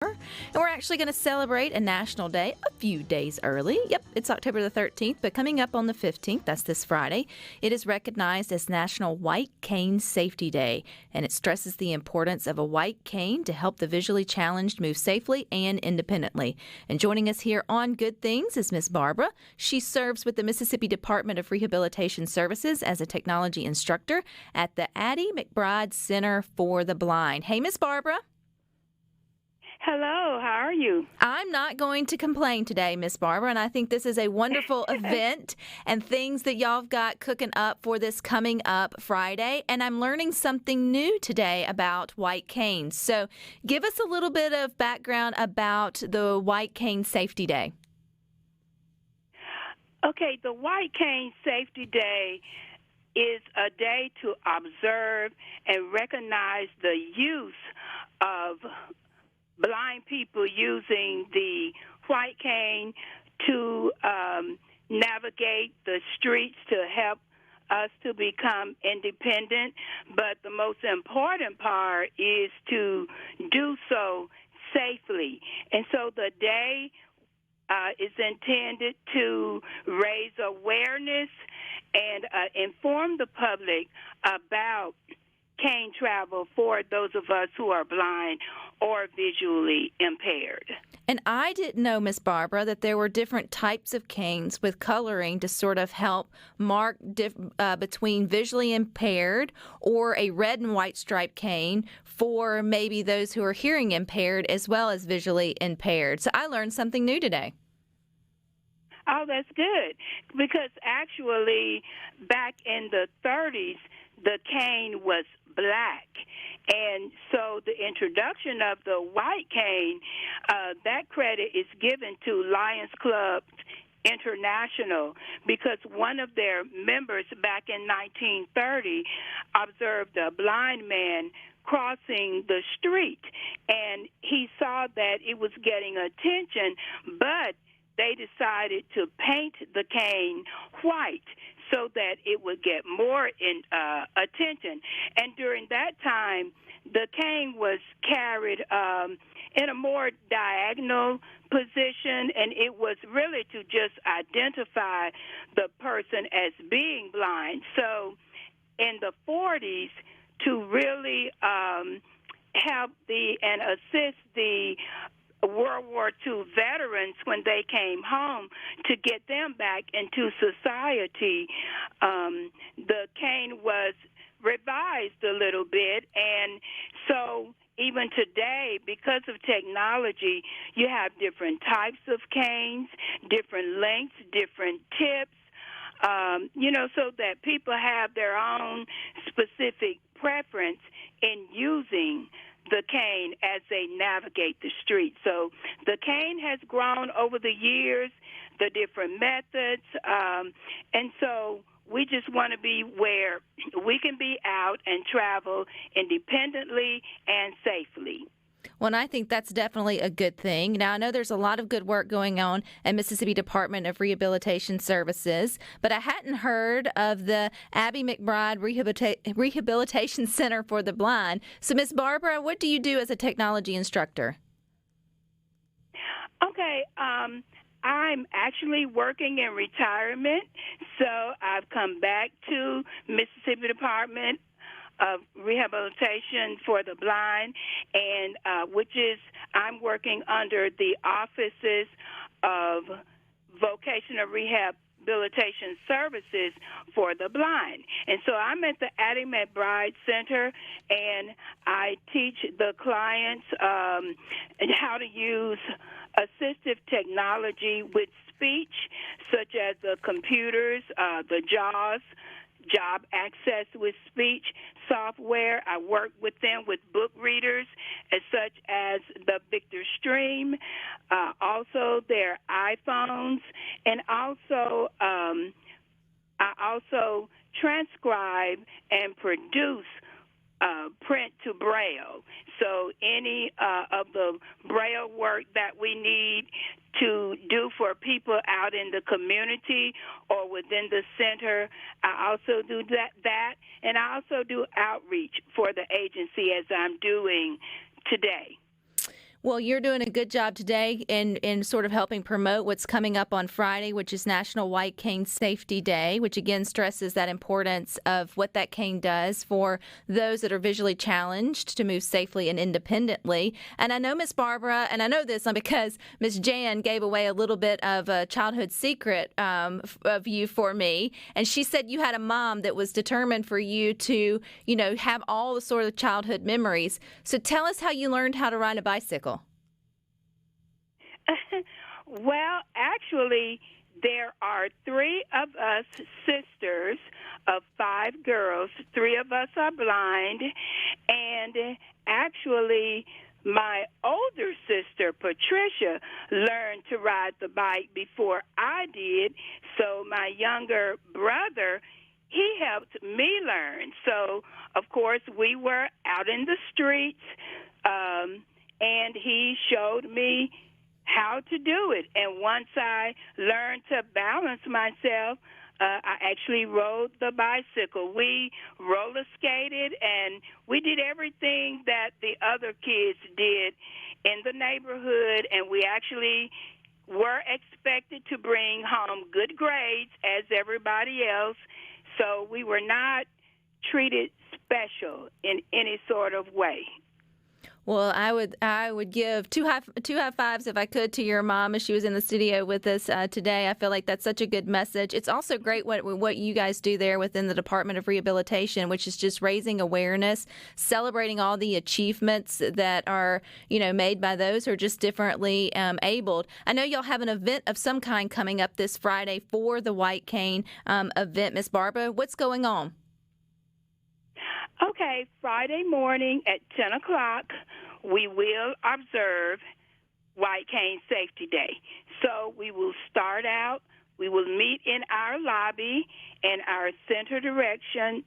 And we're actually going to celebrate a national day a few days early. Yep, it's October the 13th, but coming up on the 15th, that's this Friday, it is recognized as National White Cane Safety Day, and it stresses the importance of a white cane to help the visually challenged move safely and independently. And joining us here on Good Things is Miss Barbara. She serves with the Mississippi Department of Rehabilitation Services as a technology instructor at the Addie McBryde Center for the Blind. Hey, Miss Barbara. Hello, how are you? I'm not going to complain today, Miss Barbara, and I think this is a wonderful event and things that y'all have got cooking up for this coming up Friday. And I'm learning something new today about white canes. So give us a little bit of background about the White Cane Safety Day. Okay, the White Cane Safety Day is a day to observe and recognize the use of blind people using the white cane to navigate the streets to help us to become independent. But the most important part is to do so safely. And so the day is intended to raise awareness and inform the public about cane travel for those of us who are blind or visually impaired. And I didn't know, Miss Barbara, that there were different types of canes with coloring to sort of help mark between visually impaired or a red and white striped cane for maybe those who are hearing impaired as well as visually impaired. So I learned something new today. Oh, that's good. Because actually, back in the 30s, the cane was black. And so the introduction of the white cane, that credit is given to Lions Club International because one of their members back in 1930 observed a blind man crossing the street. And he saw that it was getting attention, but they decided to paint the cane white so that it would get more attention. And during that time, the cane was carried in a more diagonal position, and it was really to just identify the person as being blind. So in the 40s, to really help and assist the World War II veterans when they came home to get them back into society, the cane was revised a little bit. And so even today, because of technology, you have different types of canes, different lengths, different tips, so that people have their own specific preference in using the cane as they navigate the street. So the cane has grown over the years, the different methods, and so we just want to be where we can be out and travel independently and safely. Well, and I think that's definitely a good thing. Now, I know there's a lot of good work going on at Mississippi Department of Rehabilitation Services, but I hadn't heard of the Addie McBryde Rehabilitation Center for the Blind. So, Miss Barbara, what do you do as a technology instructor? Okay, I'm actually working in retirement, so I've come back to Mississippi Department of Rehabilitation for the Blind, and I'm working under the offices of Vocational Rehabilitation Services for the Blind. And so I'm at the Addie McBryde Center, and I teach the clients how to use assistive technology with speech, such as the computers, the JAWS, job access with speech software. I work with them with book readers such as the Victor Stream, also their iPhones, and also I also transcribe and produce print to Braille. So any of the Braille work that we need to do for people out in the community or within the center, I also do that, and I also do outreach for the agency as I'm doing today. Well, you're doing a good job today in sort of helping promote what's coming up on Friday, which is National White Cane Safety Day, which again stresses that importance of what that cane does for those that are visually challenged to move safely and independently. And I know Miss Barbara, and I know this because Miss Jan gave away a little bit of a childhood secret of you for me. And she said you had a mom that was determined for you to, have all the sort of childhood memories. So tell us how you learned how to ride a bicycle. Well, actually, there are 3 of us sisters of 5 girls. 3 of us are blind, and actually, my older sister, Patricia, learned to ride the bike before I did, so my younger brother, he helped me learn. So, of course, we were out in the streets, and he showed me how to do it. And once I learned to balance myself, I actually rode the bicycle. We roller skated, and we did everything that the other kids did in the neighborhood, and we actually were expected to bring home good grades as everybody else. So we were not treated special in any sort of way. Well, I would give two high fives if I could to your mom as she was in the studio with us today. I feel like that's such a good message. It's also great what you guys do there within the Department of Rehabilitation, which is just raising awareness, celebrating all the achievements that are made by those who are just differently abled. I know y'all have an event of some kind coming up this Friday for the White Cane event. Miss Barbara, what's going on? Okay, Friday morning at 10 o'clock, we will observe White Cane Safety Day. So we will start out, we will meet in our lobby, and our center director,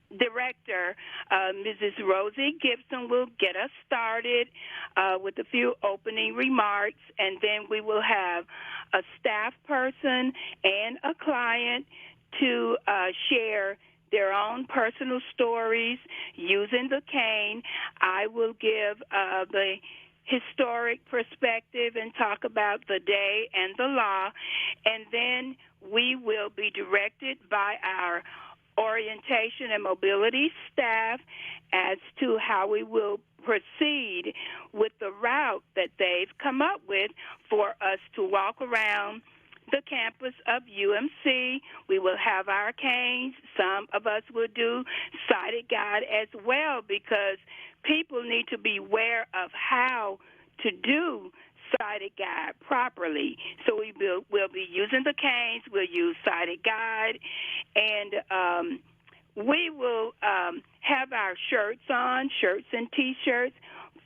Mrs. Rosie Gibson, will get us started with a few opening remarks, and then we will have a staff person and a client to share their own personal stories using the cane. I will give the historic perspective and talk about the day and the law, and then we will be directed by our orientation and mobility staff as to how we will proceed with the route that they've come up with for us to walk around the campus of UMC. We will have our canes. Some of us will do sighted guide as well, because people need to be aware of how to do sighted guide properly. So we'll be using the canes. We'll use sighted guide, and we will have our shirts on, shirts and T-shirts,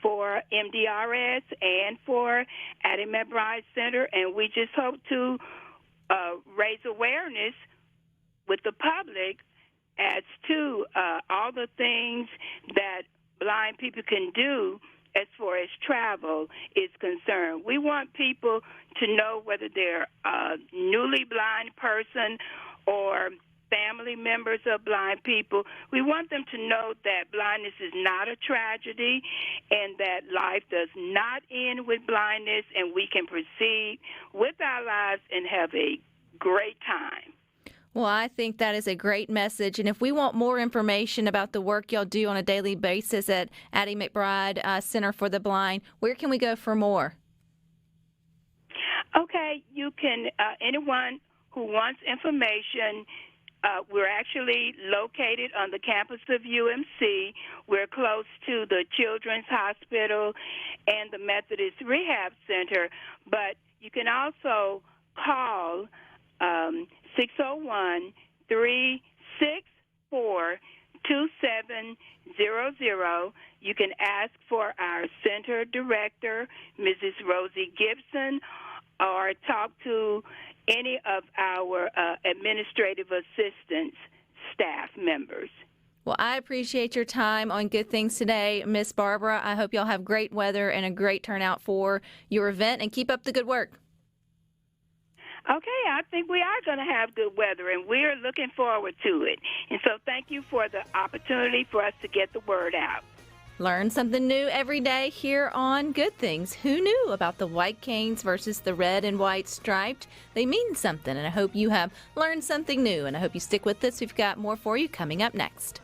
for MDRS and for Addie McBryde Center, and we just hope to raise awareness with the public as to all the things that blind people can do as far as travel is concerned. We want people to know, whether they're a newly blind person or family members of blind people, we want them to know that blindness is not a tragedy and that life does not end with blindness, and we can proceed with our lives and have a great time. Well, I think that is a great message. And if we want more information about the work y'all do on a daily basis at Addie McBryde Center for the Blind, where can we go for more? Okay, you can, anyone who wants information, we're actually located on the campus of UMC. We're close to the Children's Hospital and the Methodist Rehab Center, but you can also call 601-364-2700. You can ask for our center director, Mrs. Rosie Gibson, or talk to any of our administrative assistance staff members. Well, I appreciate your time on Good Things Today, Miss Barbara. I hope y'all have great weather and a great turnout for your event, and keep up the good work. Okay, I think we are going to have good weather, and we're looking forward to it. And so thank you for the opportunity for us to get the word out. Learn something new every day here on Good Things. Who knew about the white canes versus the red and white striped? They mean something, and I hope you have learned something new, and I hope you stick with us. We've got more for you coming up next.